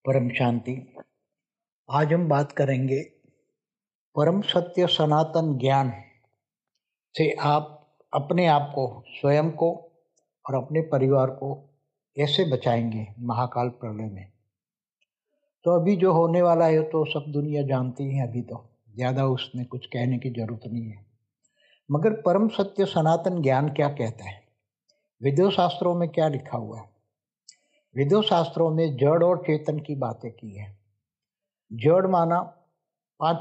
परम शांति। आज हम बात करेंगे परम सत्य सनातन ज्ञान से आप अपने आप को, स्वयं को और अपने परिवार को कैसे बचाएंगे महाकाल प्रलय में। तो अभी जो होने वाला है तो सब दुनिया जानती है, अभी तो ज़्यादा उसमें कुछ कहने की जरूरत नहीं है। मगर परम सत्य सनातन ज्ञान क्या कहता है, वेदों शास्त्रों में क्या लिखा हुआ है। वेदों शास्त्रों में जड़ और चेतन की बातें की है। जड़ माना पांच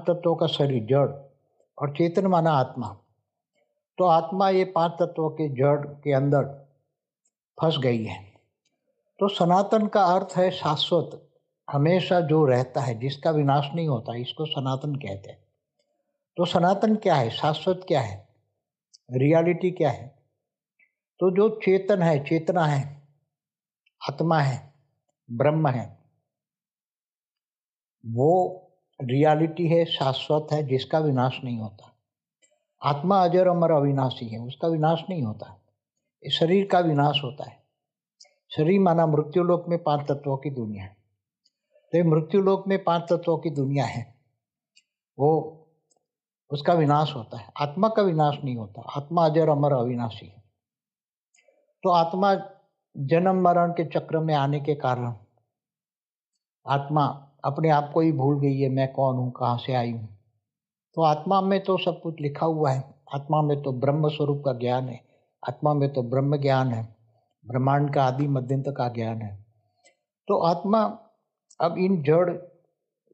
तत्वों का शरीर जड़, और चेतन माना आत्मा। तो आत्मा ये पांच तत्वों के जड़ के अंदर फंस गई है। तो सनातन का अर्थ है शाश्वत, हमेशा जो रहता है, जिसका विनाश नहीं होता, इसको सनातन कहते हैं। तो सनातन क्या है, शाश्वत क्या है, रियलिटी क्या है। तो जो चेतन है, चेतना है, आत्मा है, ब्रह्म है, वो रियलिटी है, शाश्वत है, जिसका विनाश नहीं होता। आत्मा अजर अमर अविनाशी है, उसका विनाश नहीं होता। इस शरीर का विनाश होता है। शरीर माना मृत्युलोक में पांच तत्वों की दुनिया है। तो मृत्युलोक में पांच तत्वों की दुनिया है, वो उसका विनाश होता है। आत्मा का विनाश नहीं होता। आत्मा अजर अमर अविनाशी है। तो आत्मा जन्म मरण के चक्र में आने के कारण आत्मा अपने आप को ही भूल गई है, मैं कौन हूँ, कहाँ से आई हूँ। तो आत्मा में तो सब कुछ लिखा हुआ है। आत्मा में तो ब्रह्म स्वरूप का ज्ञान है। आत्मा में तो ब्रह्म ज्ञान है, ब्रह्मांड का आदि मध्यंत का ज्ञान है। तो आत्मा अब इन जड़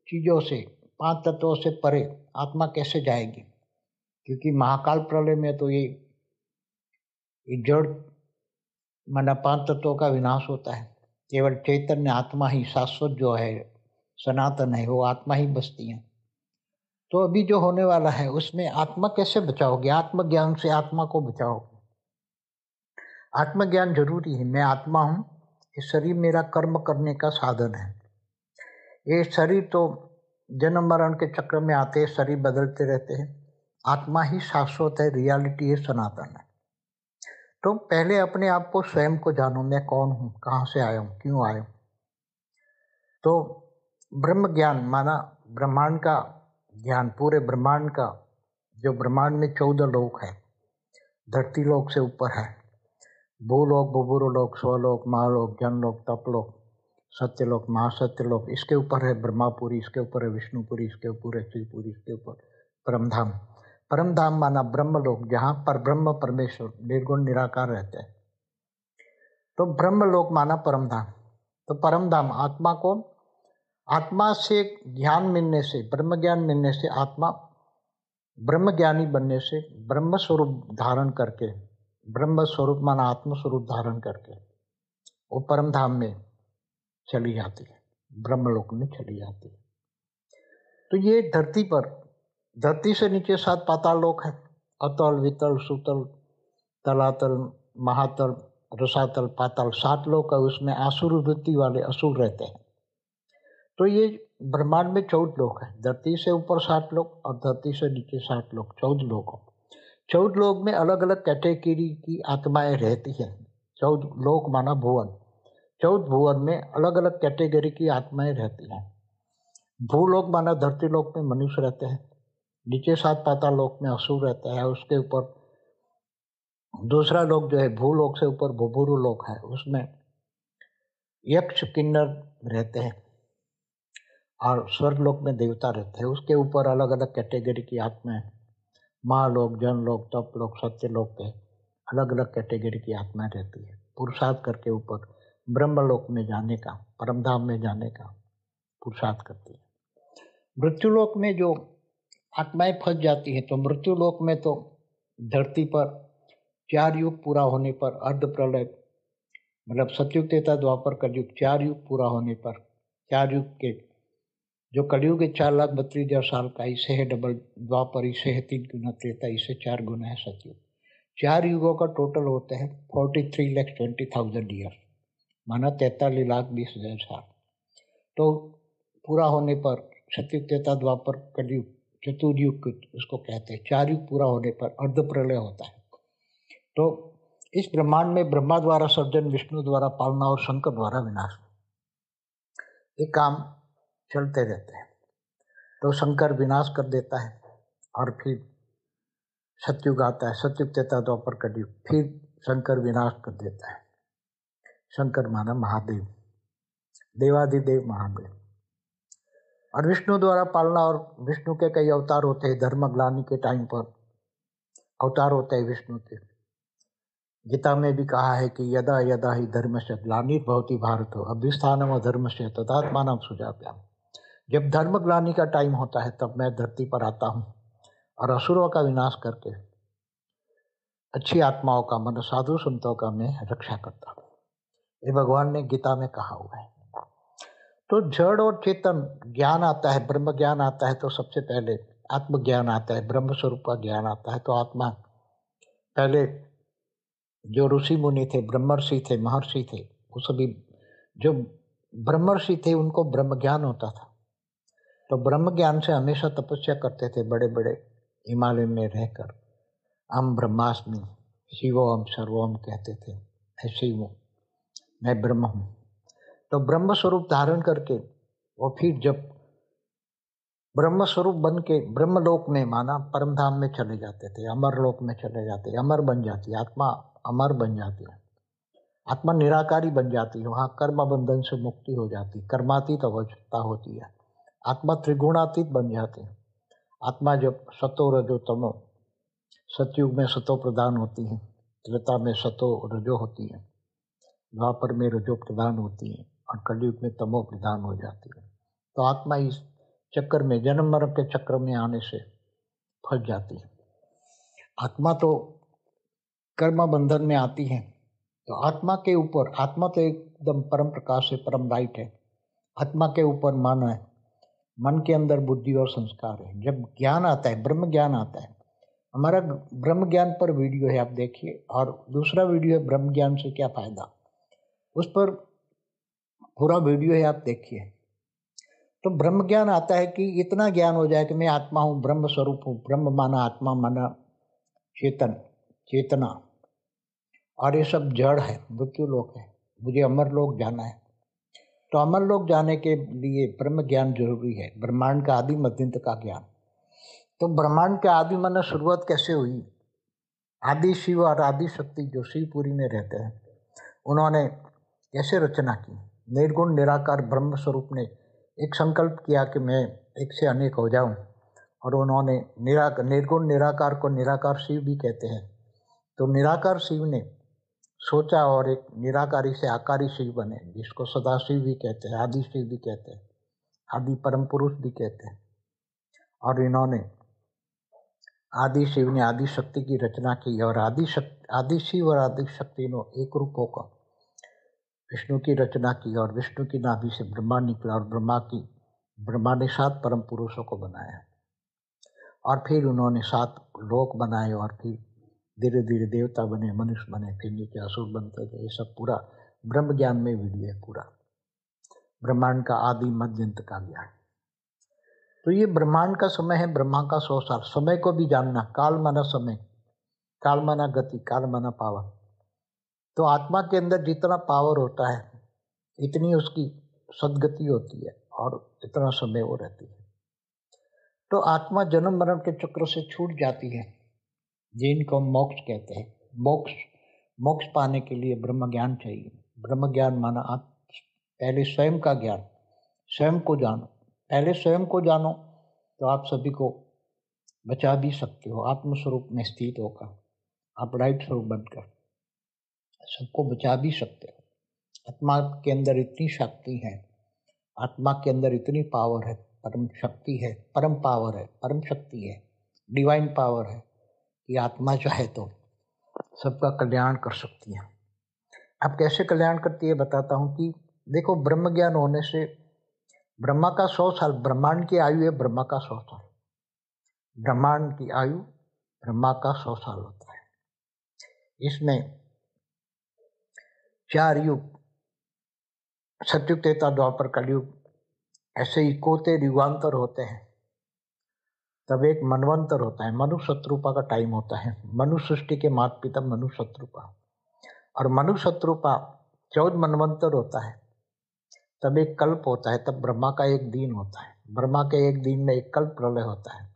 चीज़ों से, पांच तत्वों से परे आत्मा कैसे जाएगी, क्योंकि महाकाल प्रलय में तो ये जड़ माना पांच तत्वों का विनाश होता है। केवल चैतन्य आत्मा ही, शाश्वत जो है, सनातन है, वो आत्मा ही बसती है। तो अभी जो होने वाला है उसमें आत्मा कैसे बचाओगे, आत्मज्ञान से आत्मा को बचाओगे। आत्मज्ञान जरूरी है। मैं आत्मा हूँ, ये शरीर मेरा कर्म करने का साधन है। ये शरीर तो जन्म मरण के चक्र में आते हैं, शरीर बदलते रहते हैं। आत्मा ही शाश्वत है, रियलिटी है, सनातन है। तो पहले अपने आप को, स्वयं को जानो, मैं कौन हूँ, कहाँ से आया हूँ, क्यों आया हूँ। तो ब्रह्म ज्ञान माना ब्रह्मांड का ज्ञान, पूरे ब्रह्मांड का। जो ब्रह्मांड में 14 लोक है, धरती लोक से ऊपर है, भूलोक, भूभुरलोक, स्वलोक, महालोक, जनलोक, तपलोक, सत्यलोक, महासत्यलोक। इसके ऊपर है ब्रह्मापुरी, इसके ऊपर है विष्णुपुरी, इसके ऊपर है शिवपुरी, इसके ऊपर परमधाम। परमधाम माना ब्रह्मलोक, जहाँ पर ब्रह्म परमेश्वर निर्गुण निराकार रहते हैं। तो ब्रह्मलोक माना परमधाम। तो परमधाम आत्मा को, आत्मा से ज्ञान मिलने से, ब्रह्म ज्ञान मिलने से, आत्मा ब्रह्म ज्ञानी बनने से, ब्रह्म स्वरूप धारण करके, ब्रह्म स्वरूप माना आत्म स्वरूप धारण करके वो परम धाम में चली जाती है, ब्रह्मलोक में चली जाती है। तो ये धरती पर, धरती से नीचे 7 पाताल लोक है, अतल, वितल, सुतल, तलातल, महातल, रसातल, पाताल। 7 लोक है। उसमें आसुर वृत्ति वाले असुर रहते हैं। तो ये ब्रह्मांड में 14 लोक है। धरती से ऊपर 7 लोक और धरती से नीचे 7 लोक, 14 लोक। 14 लोक में अलग अलग कैटेगरी की आत्माएं रहती हैं। 14 लोक माना भुवन। 14 भुवन में अलग अलग कैटेगरी की आत्माएं रहती हैं। भूलोक माना धरती लोक में मनुष्य रहते हैं, नीचे 7 पाताल लोक में असुर रहता है, उसके ऊपर दूसरा लोक जो है भूलोक से ऊपर भूभुरु लोक है, उसमें यक्ष किन्नर रहते हैं, और स्वर्ग लोक में देवता रहते हैं। उसके ऊपर अलग अलग कैटेगरी की आत्माएं, महालोक, जनलोक, तपलोक, सत्यलोक के अलग अलग कैटेगरी की आत्माएं रहती है। पुरुषार्थ करके ऊपर ब्रह्मलोक में जाने का, परमधाम में जाने का पुरुषार्थ करती है। मृत्युलोक में जो आत्माएं फंस जाती है, तो मृत्युलोक में तो धरती पर 4 युग पूरा होने पर, अर्ध प्रलय मतलब सतयुग, त्रेता, द्वापर, कलयुग, 4 युग पूरा होने पर, 4 युग के जो कलयुग है 4,32,000 साल का, इसे है डबल द्वापर, इसे है 3 गुना त्रेता, इसे 4 गुना है सतयुग। 4 युगों का टोटल होते हैं 43,20,000 ईयर, माना 43,20,000 साल। तो पूरा होने पर सतयुग, त्रेता, द्वापर, कलयुग, चतुर्युग उसको कहते हैं। 4 युग पूरा होने पर अर्ध प्रलय होता है। तो इस ब्रह्मांड में ब्रह्मा द्वारा सर्जन, विष्णु द्वारा पालना और शंकर द्वारा विनाश। ये काम चलते रहते हैं। तो शंकर विनाश कर देता है और फिर सतयुग आता है, सतयुग त्रेता द्वापर कलयुग, फिर शंकर विनाश कर देता है। शंकर माना महादेव, देवाधिदेव महादेव। और विष्णु द्वारा पालना, और विष्णु के कई अवतार होते हैं। धर्मग्लानि के टाइम पर अवतार होते हैं विष्णु के। गीता में भी कहा है कि यदा यदा ही धर्मस्य ग्लानिर्भवति भारत अभ्युत्थानम् अधर्मस्य तदात्मानं सृजाम्यहम्। जब धर्मग्लानि का टाइम होता है तब मैं धरती पर आता हूँ और असुरों का विनाश करके अच्छी आत्माओं का, मन साधु संतों का मैं रक्षा करता हूँ। ये भगवान ने गीता में कहा हुआ है। तो जड़ और चेतन ज्ञान आता है, ब्रह्म ज्ञान आता है तो सबसे पहले आत्मज्ञान आता है, ब्रह्म स्वरूप का ज्ञान आता है। तो आत्मा, पहले जो ऋषि मुनि थे, ब्रह्मर्षि थे, महर्षि थे, वो सभी जो ब्रह्मर्षि थे उनको ब्रह्म ज्ञान होता था। तो ब्रह्म ज्ञान से हमेशा तपस्या करते थे, बड़े बड़े हिमालय में रहकर। हम ब्रह्मास्मि शिवोहम सर्वोहम कहते थे, ऐसे ही वो मैं ब्रह्म हूँ। तो ब्रह्म स्वरूप धारण करके वो फिर जब ब्रह्म स्वरूप बन के ब्रह्मलोक में, माना परम धाम में चले जाते थे, अमर लोक में चले जाते, अमर बन जाती है आत्मा, अमर बन जाती है आत्मा, निराकारी बन जाती है। वहाँ कर्म बंधन से मुक्ति हो जाती, कर्मातीत अवस्था होती है, आत्मा त्रिगुणातीत बन जाती है। आत्मा जब सतो रजो तमो, सतयुग में सतो प्रधान होती है, त्रेता में सतो रजो होती है, द्वापर में रजो प्रधान होती है और कलयुग में तमो प्रधान हो जाती है। तो आत्मा इस चक्कर में, जन्म मरण के चक्र में आने से फंस जाती है। आत्मा तो कर्म बंधन में आती है। तो आत्मा के ऊपर, आत्मा तो एकदम परम प्रकाश है, परम लाइट है। आत्मा के ऊपर मन है, मन के अंदर बुद्धि और संस्कार है। जब ज्ञान आता है, ब्रह्म ज्ञान आता है, हमारा ब्रह्म ज्ञान पर वीडियो है, आप देखिए। और दूसरा वीडियो है ब्रह्म ज्ञान से क्या फायदा, उस पर पूरा वीडियो है, आप देखिए। तो ब्रह्म ज्ञान आता है कि इतना ज्ञान हो जाए कि मैं आत्मा हूँ, ब्रह्म स्वरूप हूँ। ब्रह्म माना आत्मा, माना चेतन, चेतना, और ये सब जड़ है, मृत्यु लोक है। मुझे अमर लोक जाना है। तो अमर लोक जाने के लिए ब्रह्म ज्ञान जरूरी है, ब्रह्मांड का आदि मध्यंत का ज्ञान। तो ब्रह्मांड के आदि माना शुरुआत कैसे हुई। आदि शिव और आदि शक्ति जो शिवपुरी में रहते हैं, उन्होंने कैसे रचना की। निर्गुण निराकार ब्रह्म स्वरूप ने एक संकल्प किया कि मैं एक से अनेक हो जाऊं, और उन्होंने निर्गुण निराकार को निराकार शिव भी कहते हैं। तो निराकार शिव ने सोचा और एक निराकारी से आकारी शिव बने, जिसको सदाशिव भी कहते हैं, आदि शिव भी कहते हैं, आदि परम पुरुष भी कहते हैं। और इन्होंने, आदि शिव ने आदि शक्ति की रचना की, और आदि शिव और आदि शक्ति ने एक रूप होकर विष्णु की रचना की, और विष्णु की नाभि से ब्रह्मा निकला, और ब्रह्मा ने 7 परम पुरुषों को बनाया, और फिर उन्होंने 7 लोक बनाए, और फिर धीरे धीरे देवता बने, मनुष्य बने, फिर नीचे असुर बनते गए। ये सब पूरा ब्रह्म ज्ञान में वीडियो है, पूरा ब्रह्मांड का आदि मध्य अंत का ज्ञान। तो ये ब्रह्मांड का समय है, ब्रह्मा का 100 साल। समय को भी जानना, काल माना समय, काल माना गति, काल माना पावर। तो आत्मा के अंदर जितना पावर होता है, इतनी उसकी सदगति होती है, और इतना समय वो रहती है। तो आत्मा जन्म मरण के चक्र से छूट जाती है, जिनको मोक्ष कहते हैं। मोक्ष पाने के लिए ब्रह्म ज्ञान चाहिए। ब्रह्म ज्ञान माना आप पहले स्वयं का ज्ञान, स्वयं को जानो। पहले स्वयं को जानो तो आप सभी को बचा भी सकते हो। आत्मस्वरूप में स्थित होकर, आप राइट स्वरूप बनकर सबको बचा भी सकते हो। आत्मा के अंदर इतनी शक्ति है, आत्मा के अंदर इतनी पावर है, परम शक्ति है, परम पावर है, परम शक्ति है, डिवाइन पावर है, कि आत्मा चाहे तो सबका कल्याण कर सकती है। अब कैसे कल्याण करती है बताता हूँ। कि देखो, ब्रह्म ज्ञान होने से ब्रह्मा का 100 साल, ब्रह्मांड की आयु है ब्रह्मा का 100 साल, ब्रह्मांड की आयु ब्रह्मा का 100 साल होता है। इसमें 4 युग, सतयुग त्रेता द्वापर कलयुग, ऐसे इकोतेर युगांतर होते हैं। तब एक मनवंतर होता है, मनु शत्रुपा का टाइम होता है। मनु सृष्टि के माता पिता मनु शत्रुपा, और मनु शत्रुपा 14 मनवंतर होता है। तब एक कल्प होता है, तब ब्रह्मा का एक दिन होता है। ब्रह्मा के एक दिन में एक कल्प प्रलय होता है।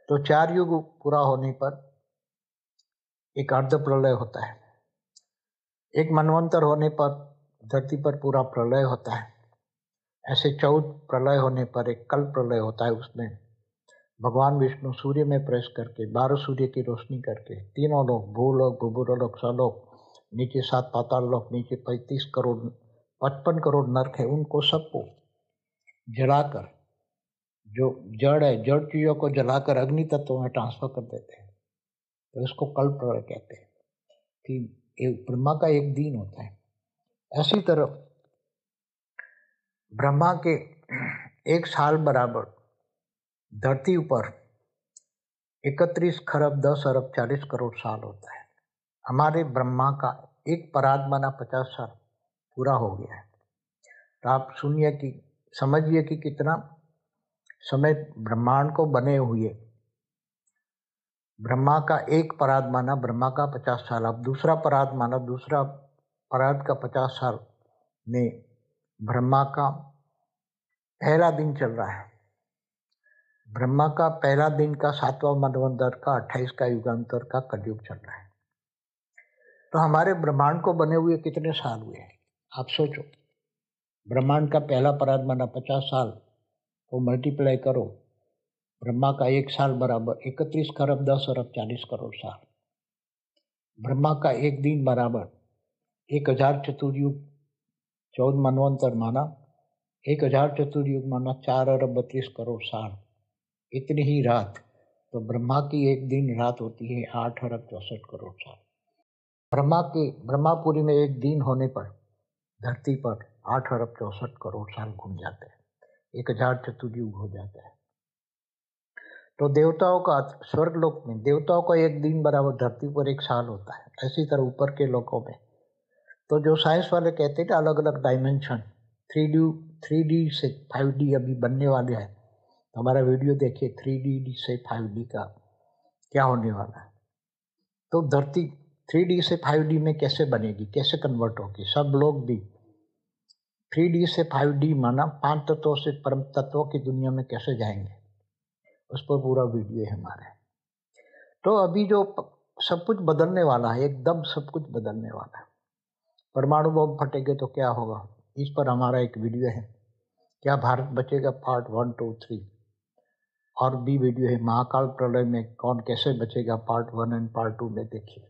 तो 4 युग पूरा होने पर एक अर्ध प्रलय होता है। एक मनवंतर होने पर धरती पर पूरा प्रलय होता है। ऐसे 14 प्रलय होने पर एक कल्प प्रलय होता है। उसमें भगवान विष्णु सूर्य में प्रवेश करके 12 सूर्य की रोशनी करके तीनों लोग, भूलोक, भूभुरलोक, स्वलोक, नीचे 7 पाताल लोक, नीचे 35 करोड़ 55 करोड़ नरक है, उनको सबको जलाकर, जो जड़ है, जड़ चीजों को जलाकर अग्नि तत्व में ट्रांसफर कर देते हैं। तो इसको कल्प प्रलय कहते हैं कि एक ब्रह्मा का एक दिन होता है। ऐसी तरह ब्रह्मा के एक साल बराबर धरती ऊपर 31 खरब 10 अरब 40 करोड़ साल होता है। हमारे ब्रह्मा का एक परात्मना 50 साल पूरा हो गया है। तो आप सुनिए कि समझिए कि कितना समय ब्रह्मांड को बने हुए। ब्रह्मा का एक परात माना ब्रह्मा का 50 साल, अब दूसरा परात माना दूसरा परात का 50 साल में ब्रह्मा का पहला दिन चल रहा है। ब्रह्मा का पहला दिन का 7वां मनवंतर का 28 का युगांतर का कलयुग चल रहा है। तो हमारे ब्रह्मांड को बने हुए कितने साल हुए हैं आप सोचो। ब्रह्मांड का पहला परात माना 50 साल को मल्टीप्लाई करो, ब्रह्मा का एक साल बराबर 31 खरब 10 अरब 40 करोड़ साल। ब्रह्मा का एक दिन बराबर 1000 चतुर्युग, 14 मनवंतर माना 1000 चतुर्युग माना 4 अरब 32 करोड़ साल। इतनी ही रात, तो ब्रह्मा की एक दिन रात होती है 8 अरब 64 करोड़ साल। ब्रह्मापुरी में एक दिन होने पर धरती पर 8 अरब 64 करोड़ साल घूम जाते हैं, 1000 चतुर्युग हो जाता है। तो देवताओं का स्वर्गलोक में देवताओं का एक दिन बराबर धरती पर एक साल होता है। ऐसी तरह ऊपर के लोकों में तो जो साइंस वाले कहते हैं अलग अलग डायमेंशन 3D से 5D अभी बनने वाले हैं। तो हमारा वीडियो देखिए 3D से 5D का क्या होने वाला है। तो धरती 3D से 5D में कैसे बनेगी, कैसे कन्वर्ट होगी। सब लोग भी 3D से 5D माना 5 तत्वों से परम तत्वों की दुनिया में कैसे जाएंगे, उस पर पूरा वीडियो है हमारे। तो अभी जो सब कुछ बदलने वाला है, एकदम सब कुछ बदलने वाला है। परमाणु बम फटेंगे तो क्या होगा, इस पर हमारा एक वीडियो है। क्या भारत बचेगा पार्ट 1, 2, 3 और भी वीडियो है। महाकाल प्रलय में कौन कैसे बचेगा पार्ट 1 एंड पार्ट 2 में देखिए।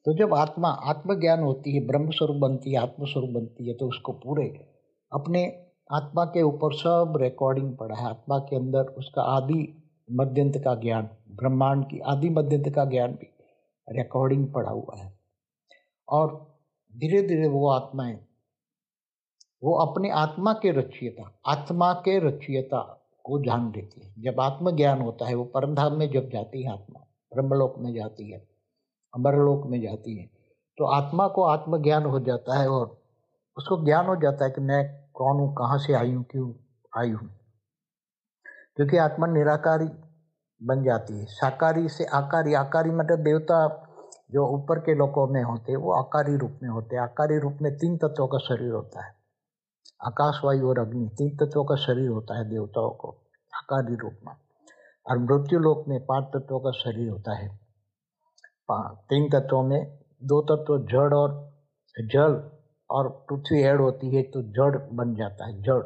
तो जब आत्मज्ञान होती है, ब्रह्म स्वरूप बनती है, आत्मस्वरूप बनती है, तो उसको पूरे अपने आत्मा के ऊपर सब रिकॉर्डिंग पड़ा है। आत्मा के अंदर उसका आदि मध्यंत का ज्ञान, ब्रह्मांड की आदि मध्यंत का ज्ञान भी रिकॉर्डिंग पड़ा हुआ है। और धीरे धीरे वो आत्माएं वो अपने आत्मा के रचयिता को जान लेती है। जब आत्मज्ञान होता है, वो परमधाम में जब जाती है आत्मा, ब्रह्मलोक में जाती है, अमरलोक में जाती है, तो आत्मा को आत्मज्ञान हो जाता है और उसको ज्ञान हो जाता है कि मैं कौन हूँ, कहाँ से आई हूँ, क्यों आई हूँ। क्योंकि आत्मा निराकारी बन जाती है। साकारी से आकारी, आकारी मतलब देवता जो ऊपर के लोकों में होते हैं वो आकारी रूप में होते हैं। आकारी रूप में 3 तत्वों का शरीर होता है, आकाश, वायु और अग्नि, 3 तत्वों का शरीर होता है देवताओं को आकारी रूप में। और मृत्यु लोक में 5 तत्वों का शरीर होता है। 3 तत्वों में 2 तत्व जड़ और जल और पृथ्वी ऐड होती है तो जड़ बन जाता है। जड़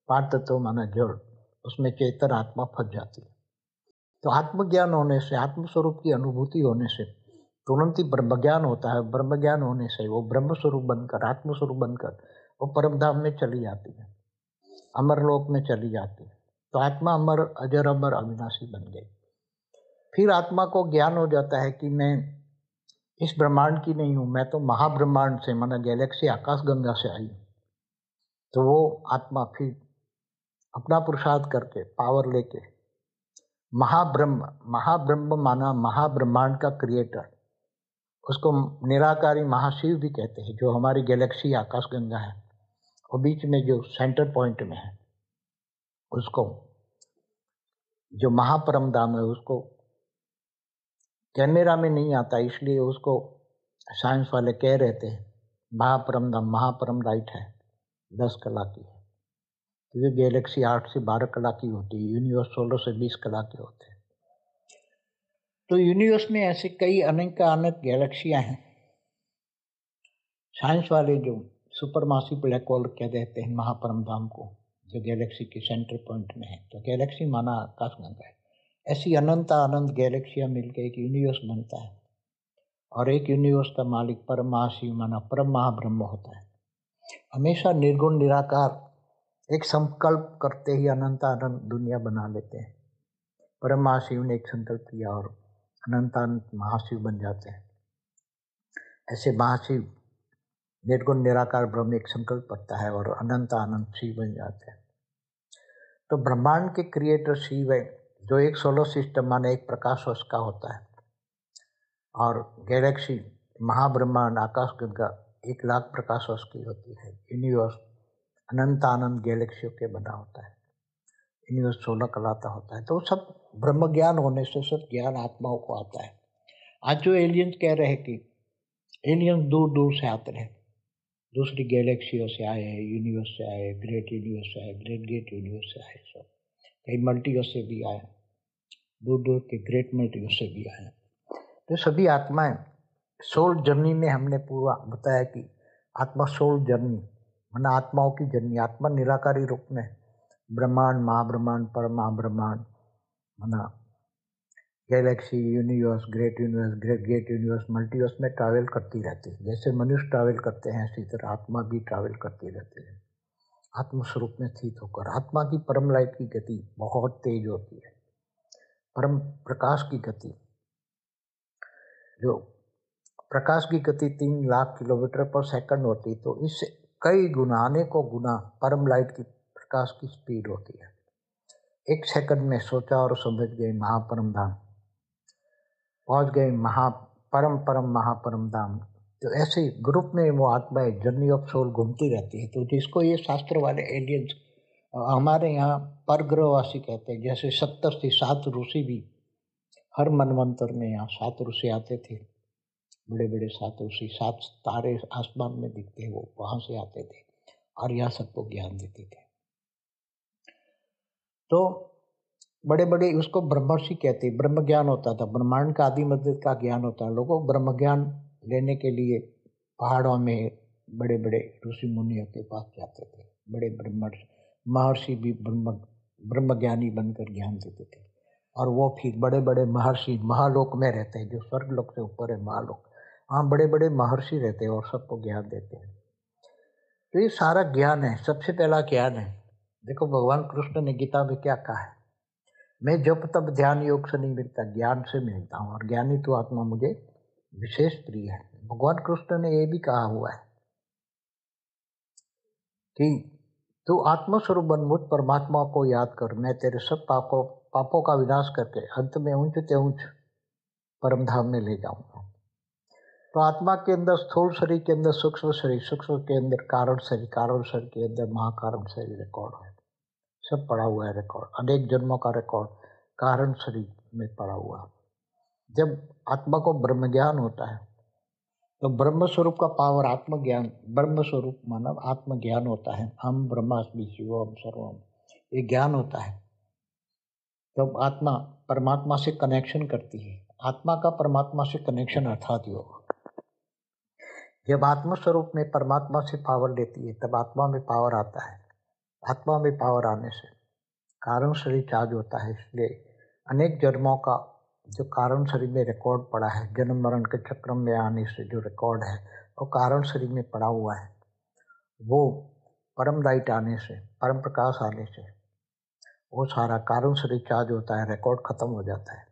5 तत्व माना जड़, उसमें चेतन आत्मा फंस जाती है। तो आत्मज्ञान होने से, आत्मस्वरूप की अनुभूति होने से तुरंत ही ब्रह्मज्ञान होता है। ब्रह्मज्ञान होने से वो ब्रह्म स्वरूप बनकर, आत्मस्वरूप बनकर वो परमधाम में चली जाती है, अमरलोक में चली जाती है। तो आत्मा अमर, अजर, अमर, अविनाशी बन गई। फिर आत्मा को ज्ञान हो जाता है कि मैं इस ब्रह्मांड की नहीं हूँ, मैं तो महाब्रह्मांड से माना गैलेक्सी आकाश गंगा से आई हूँ। तो वो आत्मा फिर अपना पुरुषार्थ करके, पावर लेके महाब्रह्म माना महाब्रह्मांड का क्रिएटर, उसको निराकारी महाशिव भी कहते हैं, जो हमारी गैलेक्सी आकाश गंगा है और बीच में जो सेंटर पॉइंट में है, उसको जो महापरम धाम है, उसको कैमरा में नहीं आता, इसलिए उसको साइंस वाले कह रहे थे महापरम धाम, महापरम लाइट है। 10 कला की है। तो ये गैलेक्सी 8 से 12 कला की होती है, यूनिवर्स 16 से 20 कला के होते हैं। तो यूनिवर्स में ऐसे कई अनेकानेक गैलेक्सियां हैं। साइंस वाले जो सुपरमासिव ब्लैक होल कह देते हैं महापरम धाम को, जो गैलेक्सी के सेंटर पॉइंट में है। तो गैलेक्सी माना आकाशगंगा है। ऐसी अनंत अनंत गैलेक्सियां मिलकर एक यूनिवर्स बनता है, और एक यूनिवर्स का मालिक परम महाशिव माना परम महाब्रह्म होता है। हमेशा निर्गुण निराकार एक संकल्प करते ही अनंत अनंत दुनिया बना लेते हैं। परम महाशिव ने एक संकल्प किया और अनंत अनंत महाशिव बन जाते हैं। ऐसे महाशिव निर्गुण निराकार ब्रह्म एक संकल्प करता है और अनंत अनंत शिव बन जाते हैं। तो ब्रह्मांड के क्रिएटर शिव है, जो एक सोलर सिस्टम माने एक प्रकाश वर्ष का होता है, और गैलेक्सी महाब्रह्मांड आकाशगंगा 1,00,000 प्रकाश वर्ष की होती है। यूनिवर्स अनंत अनंत गैलेक्सियों के बना होता है। यूनिवर्स 16 कलाता होता है। तो सब ब्रह्म ज्ञान होने से सब ज्ञान आत्माओं को आता है। आज जो एलियंस कह रहे हैं कि एलियंस दूर दूर से आते हैं, दूसरी गैलेक्सियों से आए हैं, यूनिवर्स से आए, ग्रेट यूनिवर्स से आए, ग्रेट गेट यूनिवर्स से आए, सब कई मल्टीवर्स से भी आए, दूर दूर के ग्रेट मल्टीवर्स से भी आए। तो सभी आत्माएं सोल जर्नी में हमने पूरा बताया कि आत्मा सोल जर्नी माना आत्माओं की जर्नी। आत्मा निराकारी रूप में ब्रह्मांड महाब्रह्मांड परम महाब्रह्मांड माना galaxy universe great gate universe multiverse में ट्रैवल करती रहती है। जैसे मनुष्य ट्रैवल करते हैं, इसी तरह आत्मा भी ट्रैवल करती रहती है आत्मस्वरूप में स्थित होकर। आत्मा की परम लाइट की गति बहुत तेज होती है। परम प्रकाश की गति, जो प्रकाश की गति 3,00,000 किलोमीटर पर सेकंड होती, तो इससे कई गुना अनेकों गुना परम लाइट की प्रकाश की स्पीड होती है। एक सेकंड में सोचा और समझ गए महापरम धाम पहुंच गए, परम महापरम धाम। तो ऐसे ग्रुप में वो आत्माएं जर्नी ऑफ सोल घूमती रहती है। तो जिसको ये शास्त्र वाले एलियंस हमारे यहाँ परग्रहवासी कहते हैं, जैसे 70 से 7 ऋषि भी हर मनवंतर में यहाँ 7 ऋषि आते थे, बड़े बड़े 7 ऋषि, 7 तारे आसमान में दिखते हैं, वो वहां से आते थे और यहाँ सबको ज्ञान देते थे। तो बड़े बड़े उसको ब्रह्मर्षि कहते हैं। ब्रह्म ज्ञान होता था, ब्रह्मांड का आदि मध्य का ज्ञान होता है। लोगों ब्रह्म ज्ञान लेने के लिए पहाड़ों में बड़े बड़े ऋषि मुनियों के पास जाते थे। बड़े महर्षि भी ब्रह्म ज्ञानी बनकर ज्ञान देते थे, और वो फिर बड़े बड़े महर्षि महालोक में रहते हैं, जो स्वर्ग लोक से ऊपर है महालोक, वहाँ बड़े बड़े महर्षि रहते हैं और सबको ज्ञान देते हैं। तो ये सारा ज्ञान है, सबसे पहला ज्ञान है। देखो भगवान कृष्ण ने गीता में क्या कहा है, मैं जब तब ध्यान योग से नहीं मिलता, ज्ञान से मिलता हूँ, और ज्ञानी तो आत्मा मुझे विशेष प्रिय है। भगवान कृष्ण ने ये भी कहा हुआ है कि तू आत्मस्वरूप बन, मुझ परमात्मा को याद कर, मैं तेरे सब पापों का विनाश करके अंत में ऊंच ते ऊंच परम धाम में ले जाऊंगा। तो आत्मा के अंदर स्थूल शरीर के अंदर सूक्ष्म शरीर, सूक्ष्म के अंदर कारण शरीर, कारण शरीर के अंदर महाकारण शरीर रिकॉर्ड है, सब पड़ा हुआ है रिकॉर्ड, अनेक जन्मों का रिकॉर्ड कारण शरीर में पड़ा हुआ है। जब आत्मा को ब्रह्म ज्ञान होता है, तो ब्रह्म स्वरूप का पावर आत्मज्ञान, ब्रह्म स्वरूप मानव आत्मज्ञान होता है। हम ब्रह्मास्मि शिवोहम सर्वम, ये ज्ञान होता है। जब आत्मा परमात्मा से कनेक्शन करती है, आत्मा का परमात्मा से कनेक्शन अर्थात योग। जब आत्म स्वरूप में परमात्मा से पावर लेती है, तब आत्मा में पावर आता है। आत्मा में पावर आने से कारण शरीर चार्ज होता है। इसलिए अनेक जन्मों का जो कारण शरीर में रिकॉर्ड पड़ा है, जन्म मरण के चक्र में आने से जो रिकॉर्ड है, वो कारण शरीर में पड़ा हुआ है। वो परम लाइट आने से, परम प्रकाश आने से वो सारा कारण शरीर चार्ज होता है, रिकॉर्ड खत्म हो जाता है,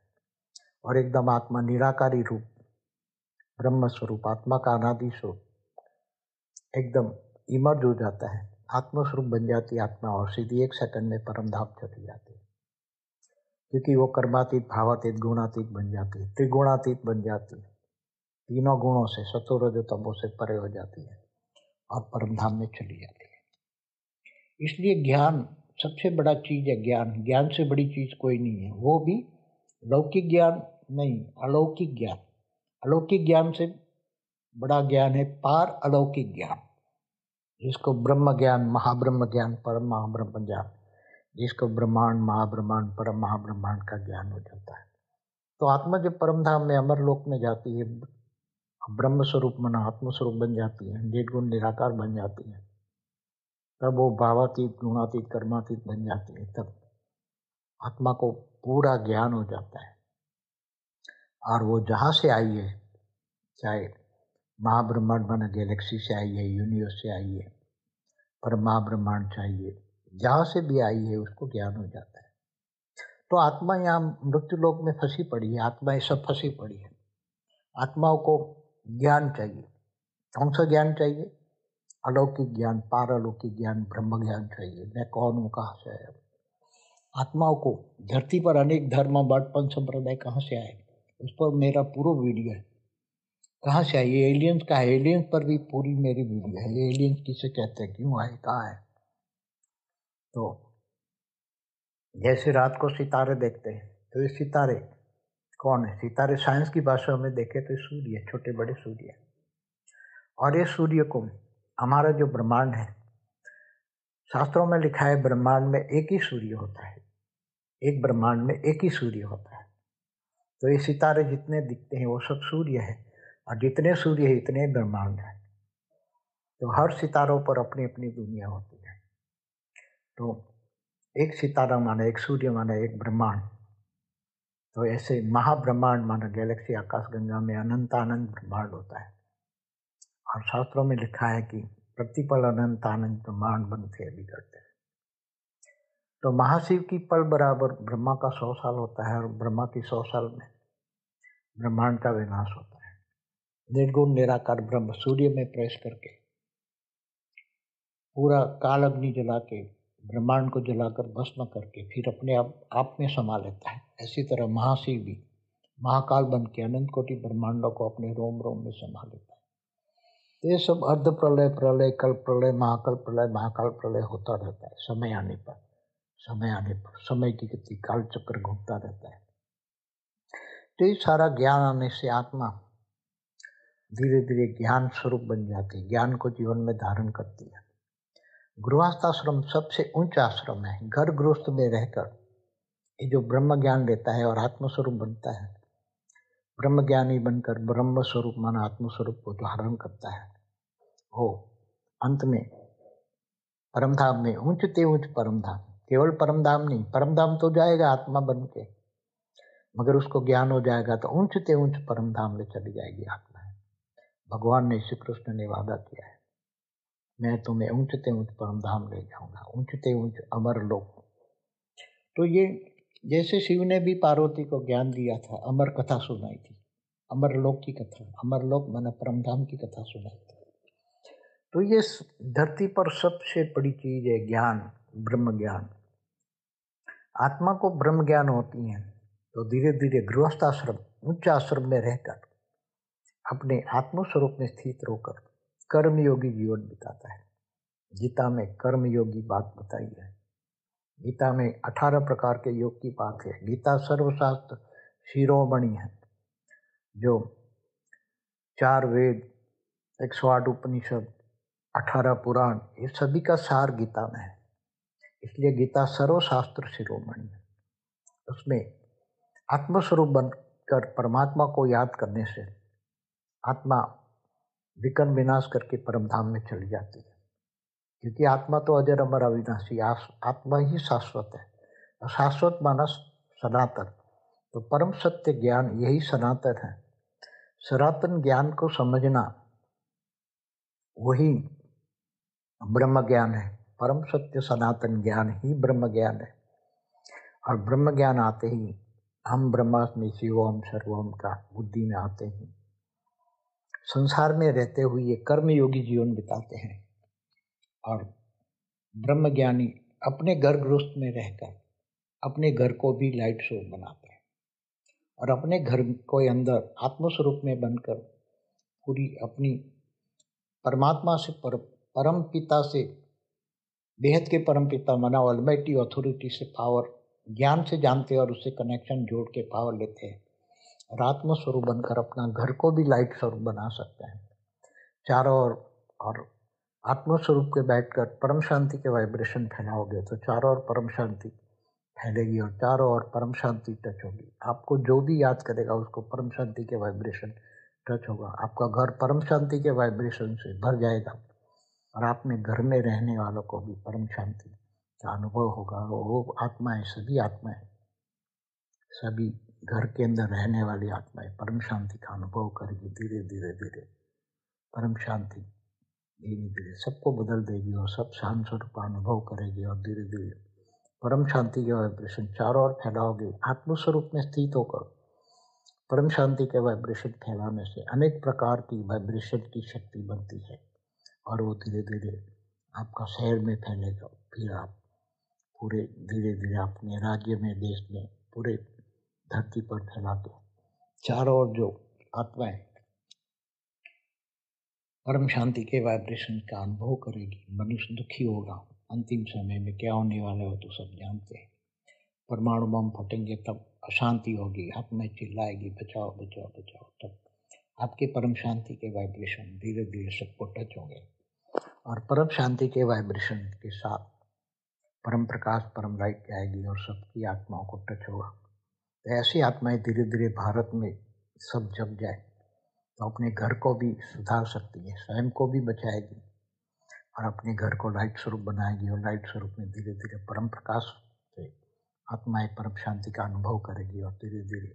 और एकदम आत्मा निराकारी रूप ब्रह्म स्वरूप, आत्मा का अनादि स्वरूप एकदम इमर्ज हो जाता है, आत्मस्वरूप बन जाती है आत्मा, और सीधी 1 सेकंड में परम धाम चली जाती है। क्योंकि वो कर्मातीत, भावातीत, गुणातीत बन जाती है, त्रिगुणातीत बन जाती है, तीनों गुणों से सतो रजो तमो से परे हो जाती है और परम धाम में चली जाती है। इसलिए ज्ञान सबसे बड़ा चीज है। ज्ञान, ज्ञान से बड़ी चीज कोई नहीं है। वो भी लौकिक ज्ञान नहीं, अलौकिक ज्ञान। अलौकिक ज्ञान से बड़ा ज्ञान है पार अलौकिक ज्ञान। जिसको ब्रह्म ज्ञान, महाब्रह्म ज्ञान, परम महाब्रह्म ज्ञान, जिसको ब्रह्मांड, महाब्रह्मांड, परम महाब्रह्मांड का ज्ञान हो जाता है। तो आत्मा जब परम धाम में, अमर लोक में जाती है, ब्रह्म स्वरूप मन आत्म स्वरूप बन जाती है, निर्गुण निराकार बन जाती है, तब वो भावातीत, गुणातीत, कर्मातीत बन जाती है। तब आत्मा को पूरा ज्ञान हो जाता है और वो जहाँ से आई है, चाहे महाब्रह्मांड माना गैलेक्सी से आई है, यूनिवर्स से आई है, पर महाब्रह्मांड चाहिए, जहाँ से भी आई है उसको ज्ञान हो जाता है। तो आत्मा यहाँ मृत्यु लोक में फंसी पड़ी है, आत्माएं सब फंसी पड़ी है। आत्माओं को ज्ञान चाहिए। कौन सा ज्ञान चाहिए? अलौकिक ज्ञान, पारलौकिक ज्ञान, ब्रह्म ज्ञान चाहिए। मैं कौन हूँ, कहाँ से आया? आत्माओं को धरती पर अनेक धर्म, बटपन, संप्रदाय कहाँ से आए, उस पर मेरा पूरा वीडियो है। कहाँ से आई? ये एलियंस का है, एलियंस पर भी पूरी मेरी वीडियो है। ये एलियंस किसे कहते हैं, क्यों आए, कहाँ है? तो जैसे रात को सितारे देखते हैं, तो ये सितारे कौन है? सितारे साइंस की भाषा में देखे तो सूर्य, छोटे बड़े सूर्य। और ये सूर्य को, हमारा जो ब्रह्मांड है, शास्त्रों में लिखा है ब्रह्मांड में एक ही सूर्य होता है, एक ब्रह्मांड में एक ही सूर्य होता है। तो ये सितारे जितने दिखते हैं वो सब सूर्य है, और जितने सूर्य है इतने ब्रह्मांड है। तो हर सितारों पर अपनी अपनी दुनिया होती है। तो एक सितारा माना एक सूर्य माना एक ब्रह्मांड। तो ऐसे महाब्रह्मांड माना गैलेक्सी, आकाश गंगा में अनंत अनंत ब्रह्मांड होता है। और शास्त्रों में लिखा है कि प्रतिपल अनंत अनंत ब्रह्मांड बनते बिगड़ते हैं। तो महाशिव की पल बराबर ब्रह्मा का 100 साल होता है, और ब्रह्मा की 100 साल में ब्रह्मांड का विनाश होता है। निर्गुण निराकार ब्रह्म सूर्य में प्रवेश करके पूरा काल अग्नि जला के, ब्रह्मांड को जलाकर भस्म करके फिर अपने आप में समा लेता है। इसी तरह महाशिव भी महाकाल बन के अनंत कोटि ब्रह्मांडों को अपने रोम रोम में समा लेता है। तो ये सब अर्ध प्रलय, प्रलय, कल्प प्रलय, महाकाल प्रलय होता रहता है। समय आने पर, समय आने पर, समय की गति, काल चक्र घूमता रहता है। तो ये सारा ज्ञान आने से आत्मा धीरे धीरे ज्ञान स्वरूप बन जाती है, ज्ञान को जीवन में धारण करती है। गृहस्थाश्रम सबसे ऊंचा आश्रम है। घर गृहस्थ में रहकर ये जो ब्रह्म ज्ञान लेता है और आत्मस्वरूप बनता है, ब्रह्म ज्ञानी बनकर ब्रह्म स्वरूप माना आत्मस्वरूप को धारण करता है, वो अंत में परमधाम में, ऊंचते ऊंच परमधाम, केवल परमधाम नहीं, परमधाम तो जाएगा आत्मा बन के, मगर उसको ज्ञान हो जाएगा तो ऊंचते ऊंच परमधाम में चली जाएगी आत्मा। भगवान ने, श्री कृष्ण ने वादा किया है, मैं तुम्हें ऊंचते ऊंच परमधाम ले जाऊंगा, ऊंचते ऊंच अमर लोक। तो ये जैसे शिव ने भी पार्वती को ज्ञान दिया था, अमर कथा सुनाई थी, अमर लोक की कथा, अमर लोक माना परमधाम की कथा सुनाई थी। तो ये धरती पर सबसे बड़ी चीज है ज्ञान, ब्रह्म ज्ञान। आत्मा को ब्रह्म ज्ञान होती है तो धीरे धीरे गृहस्थाश्रम, उच्च आश्रम में रहकर अपने आत्मस्वरूप में स्थित होकर कर्मयोगी जीवन बिताता है। गीता में कर्मयोगी बात बताई है। गीता में 18 प्रकार के योग की बात है। गीता सर्वशास्त्र शिरोमणि है, जो 4 वेद, 108 उपनिषद, 18 पुराण, ये सभी का सार गीता में है। इसलिए गीता सर्वशास्त्र शिरोमणि है। उसमें आत्मस्वरूप बनकर परमात्मा को याद करने से आत्मा विकर्म विनाश करके परमधाम में चली जाती है। क्योंकि आत्मा तो अजर अमर अविनाशी, आत्मा ही शाश्वत है। और शाश्वत माना सनातन, तो परम सत्य ज्ञान यही सनातन है। सनातन ज्ञान को समझना वही ब्रह्म ज्ञान है। परम सत्य सनातन ज्ञान ही ब्रह्म ज्ञान है। और ब्रह्म ज्ञान आते ही हम ब्रह्मास्मि शिवोम सर्वोम का बुद्धि में आते ही संसार में रहते हुए ये कर्मयोगी जीवन बिताते हैं। और ब्रह्म ज्ञानी अपने घर गृहस्थ में रहकर अपने घर को भी लाइट सोर्स बनाते हैं, और अपने घर को अंदर आत्मस्वरूप में बनकर पूरी अपनी परमात्मा से, परम पिता से, बेहद के परम पिता माना ऑलमाइटी अथॉरिटी से पावर ज्ञान से जानते हैं, और उससे कनेक्शन जोड़ के पावर लेते हैं, और आत्मस्वरूप बनकर अपना घर को भी लाइट स्वरूप बना सकते हैं। चारों ओर और आत्मस्वरूप के बैठकर परम शांति के वाइब्रेशन फैलाओगे तो चारों ओर परम शांति फैलेगी और चारों ओर परम शांति टच होगी। आपको जो भी याद करेगा उसको परम शांति के वाइब्रेशन टच होगा। आपका घर परम शांति के वाइब्रेशन से भर जाएगा और आप में घर में रहने वालों को भी परम शांति का अनुभव होगा। वो आत्माएं, सभी आत्माएं, सभी घर के अंदर रहने वाली आत्माएं परम शांति का अनुभव करेगी। धीरे धीरे धीरे परम शांति धीरे धीरे सबको बदल देगी और सब शांत स्वरूप का अनुभव करेगी और धीरे धीरे परम शांति के वाइब्रेशन चारों ओर फैलाओगे। आत्मस्वरूप में स्थित होकर परम शांति के वाइब्रेशन फैलाने से अनेक प्रकार की वाइब्रेशन की शक्ति बनती है और वो धीरे धीरे आपका शहर में फैलेगा। फिर आप पूरे धीरे धीरे अपने राज्य में, देश में, पूरे धरती पर फैला के चारों ओर जो आत्माएं परम शांति के वाइब्रेशन का अनुभव करेगी। मनुष्य दुखी होगा। अंतिम समय में क्या होने वाला हो तो सब जानते हैं। परमाणु बम फटेंगे तब अशांति होगी, आत्माएं चिल्लाएगी बचाओ बचाओ बचाओ। तब आपके परम शांति के वाइब्रेशन धीरे धीरे सबको टच होंगे और परम शांति के वाइब्रेशन के साथ परम प्रकाश, परम लाइट जाएगी और सबकी आत्माओं को टच होगा। तो ऐसी आत्माएं धीरे धीरे भारत में सब जग जाए तो अपने घर को भी सुधार सकती है, स्वयं को भी बचाएगी और अपने घर को लाइट स्वरूप बनाएगी और लाइट स्वरूप में धीरे धीरे परम प्रकाश से आत्माएं परम शांति का अनुभव करेगी और धीरे धीरे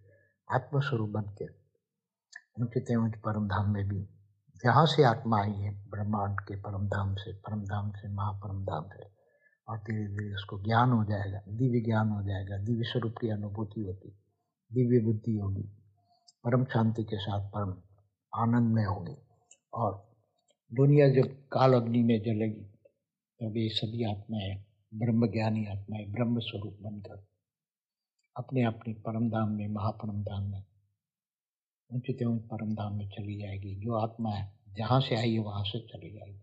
आत्मस्वरूप बन के ऊंचे ऊंचे परम धाम में भी, जहाँ से आत्मा आई है ब्रह्मांड के परम धाम से महापरम धाम से, और धीरे धीरे उसको ज्ञान हो जाएगा, दिव्य ज्ञान हो जाएगा, दिव्य स्वरूप की अनुभूति होती, दिव्य बुद्धि होगी, परम शांति के साथ परम आनंद में होगी। और दुनिया जब काल अग्नि में जलेगी तब ये सभी आत्माएं, ब्रह्म ज्ञानी आत्माएं ब्रह्म स्वरूप बनकर अपने अपने परम धाम में, महापरम धाम में, ऊंचे ऊंचे परम धाम में चली जाएगी। जो आत्मा है जहाँ से आई है वहाँ से चली जाएगी।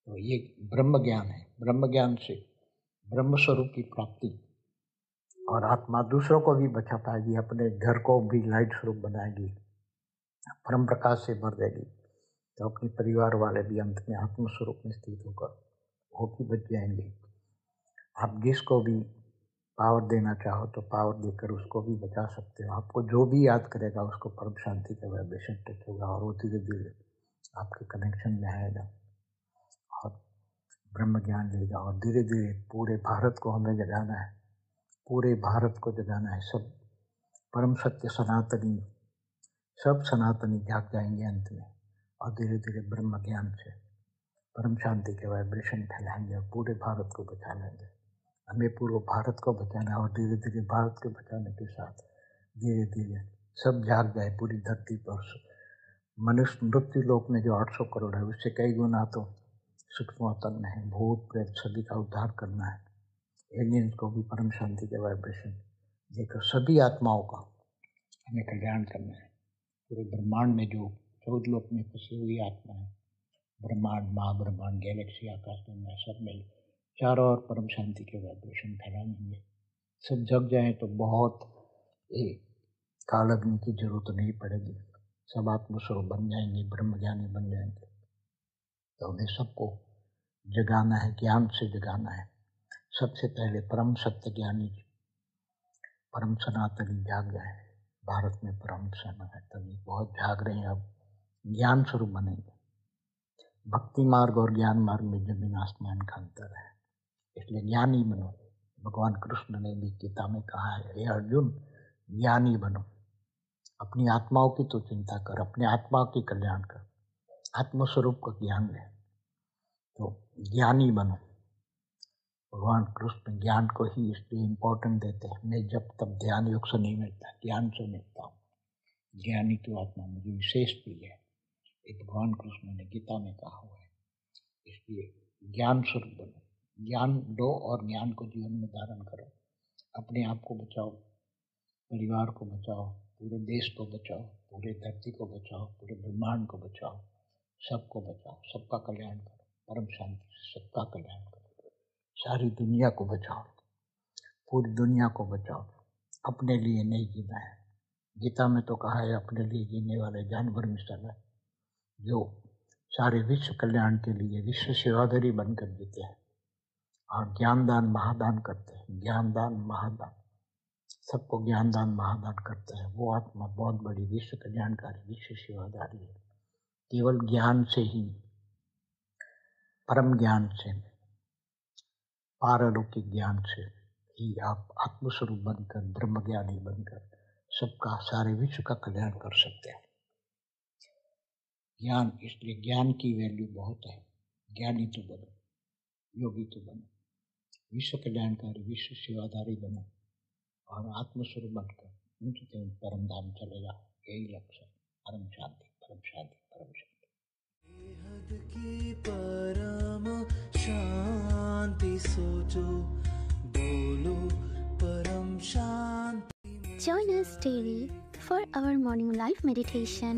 तो ये ब्रह्म ज्ञान है। ब्रह्म ज्ञान से ब्रह्म स्वरूप की प्राप्ति और आत्मा दूसरों को भी बचा पाएगी, अपने घर को भी लाइट स्वरूप बनाएगी, परम प्रकाश से भर देगी। तो अपने परिवार वाले भी अंत में आत्म स्वरूप में स्थित होकर वो भी बच जाएंगे। आप जिसको भी पावर देना चाहो तो पावर देकर उसको भी बचा सकते हो। आपको जो भी याद करेगा उसको परम शांति का वाइब्रेशन टच होगा और वो धीरे धीरे आपके कनेक्शन में आएगा और ब्रह्म ज्ञान लेगा और धीरे धीरे पूरे भारत को हमें जगाना है, पूरे भारत को जगाना है। सब परम सत्य सनातनी, सब सनातनी जाग जाएंगे अंत में और धीरे धीरे ब्रह्म ज्ञान से परम शांति के वाइब्रेशन फैलाएंगे और पूरे भारत को बचा लेंगे। हमें पूरे भारत को बचाना है और धीरे धीरे भारत के बचाने के साथ धीरे धीरे सब जाग जाए पूरी धरती पर। मनुष्य मृत्यु लोक में जो 800 करोड़ है उससे कई गुना तो सूक्ष्म तन है। भूत प्रेत सभी का उद्धार करना है। एलियंस को भी परम शांति के वाइब्रेशन देकर सभी आत्माओं का हमें कल्याण करना है। पूरे ब्रह्मांड में जो 14 लोक में फंसी हुई आत्मा है, ब्रह्मांड, महाब्रह्मांड, गैलेक्सी, आकाश में, सब में चारों ओर परम शांति के वाइब्रेशन फैलाएंगे। सब जग जाए तो बहुत काल अग्नि की जरूरत नहीं पड़ेगी। सब आत्मस्वरूप बन जाएंगे, ब्रह्म ज्ञानी बन जाएंगे। तो हमें सबको जगाना है, ज्ञान से जगाना है। सबसे पहले परम सत्य ज्ञानी, परम सनातनी जाग जाए। भारत में परम सनातनी बहुत जाग रहे हैं, अब ज्ञान स्वरूप बनेंगे। भक्ति मार्ग और ज्ञान मार्ग में जमीन आसमान का अंतर है, इसलिए ज्ञानी बनो। भगवान कृष्ण ने भी गीता में कहा है, हे अर्जुन ज्ञानी बनो। अपनी आत्माओं की तो चिंता कर, अपने आत्मा की कल्याण कर, आत्मस्वरूप का ज्ञान ले, तो ज्ञानी बनो। भगवान कृष्ण ज्ञान को ही इसलिए इम्पोर्टेंट देते हैं। मैं जब तब ध्यान योग से नहीं मिलता, ज्ञान से मिलता हूँ। ज्ञानी तो आत्मा मुझे विशेष प्रिय है, ये भगवान कृष्ण ने गीता में कहा हुआ है। इसलिए ज्ञान स्वरूप बनो, ज्ञान लो और ज्ञान को जीवन में धारण करो। अपने आप को बचाओ, परिवार को बचाओ, पूरे देश को बचाओ, पूरे धरती को बचाओ, पूरे ब्रह्मांड को बचाओ, सबको बचाओ, सबका कल्याण करो, परम शांति से सबका कल्याण करो। सारी दुनिया को बचाओ, पूरी दुनिया को बचाओ। अपने लिए नहीं जीना है। गीता में तो कहा है अपने लिए जीने वाले जानवर मिसाल है, जो सारे विश्व कल्याण के लिए विश्व सेवाधारी बनकर जीते हैं और ज्ञानदान महादान करते हैं। ज्ञानदान महादान, सबको ज्ञानदान महादान करते हैं। वो आत्मा बहुत बड़ी विश्व कल्याणकारी, विश्व सेवाधारी है। केवल ज्ञान से ही, परम ज्ञान से, पारलौकिक ज्ञान से ही आप आत्मस्वरूप बनकर, ब्रह्मज्ञानी बनकर सबका, सारे विश्व का कल्याण कर सकते हैं। ज्ञान, इसलिए ज्ञान की वैल्यू बहुत है। ज्ञानी तो बनो, योगी तो बनो, विश्व कल्याणकारी, विश्व सेवाधारी बनो और आत्मस्वरूप बनकर ऊंचे परम धाम चले जाओ। यही लक्ष्य है। परम शांति, परम शांति, परम शांति। बेहद की परम शांति सोचो, बोलो परम शांति। Join us daily for our morning live meditation,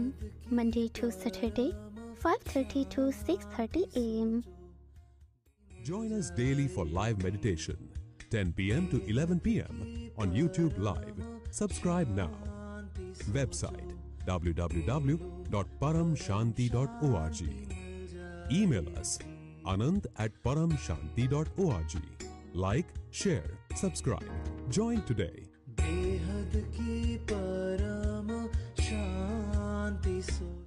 Monday to Saturday, 5:30 to 6:30 a.m. Join us daily for live meditation, 10 p.m. to 11 p.m. on YouTube Live. Subscribe now. Website www.paramshanti.org. Email us anand@paramshanti.org. Like, share, subscribe. Join today. बेहद की परम शांति सोचो।